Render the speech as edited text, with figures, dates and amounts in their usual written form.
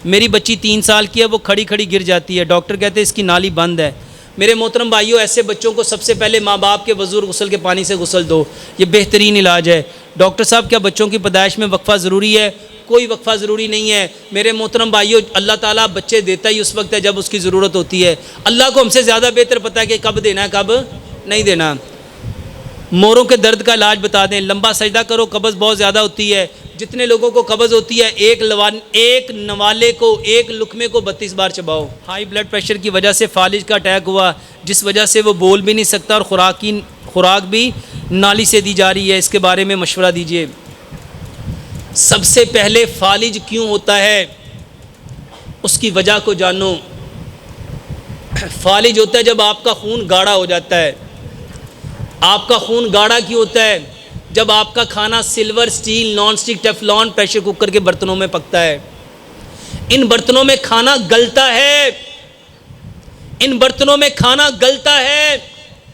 میری بچی 3 سال کی ہے، وہ کھڑی کھڑی گر جاتی ہے، ڈاکٹر کہتے ہیں اس کی نالی بند ہے۔ میرے محترم بھائیوں، ایسے بچوں کو سب سے پہلے ماں باپ کے وضو غسل کے پانی سے غسل دو، یہ بہترین علاج ہے۔ ڈاکٹر صاحب کیا بچوں کی پیدائش میں وقفہ ضروری ہے؟ کوئی وقفہ ضروری نہیں ہے میرے محترم بھائیوں۔ اللہ تعالیٰ بچے دیتا ہی اس وقت ہے جب اس کی ضرورت ہوتی ہے۔ اللہ کو ہم سے زیادہ بہتر پتہ ہے کہ کب دینا ہے کب نہیں دینا۔ موروں کے درد کا علاج بتا دیں، لمبا سجدہ کرو، قبض بہت زیادہ ہوتی ہے۔ جتنے لوگوں کو قبض ہوتی ہے ایک نوالے کو، ایک لقمے کو 32 بار چباؤ۔ ہائی بلڈ پریشر کی وجہ سے فالج کا اٹیک ہوا، جس وجہ سے وہ بول بھی نہیں سکتا اور خوراک بھی نالی سے دی جا رہی ہے، اس کے بارے میں مشورہ دیجیے۔ سب سے پہلے فالج کیوں ہوتا ہے اس کی وجہ کو جانو۔ فالج ہوتا ہے جب آپ کا خون گاڑھا ہو جاتا ہے۔ آپ کا خون گاڑھا کیوں ہوتا ہے؟ جب آپ کا کھانا silver, steel, non stick, Teflon, pressure cooker کے برتنوں میں پکتا ہے۔ ان برتنوں میں کھانا گلتا ہے، ان برتنوں میں کھانا گلتا ہے۔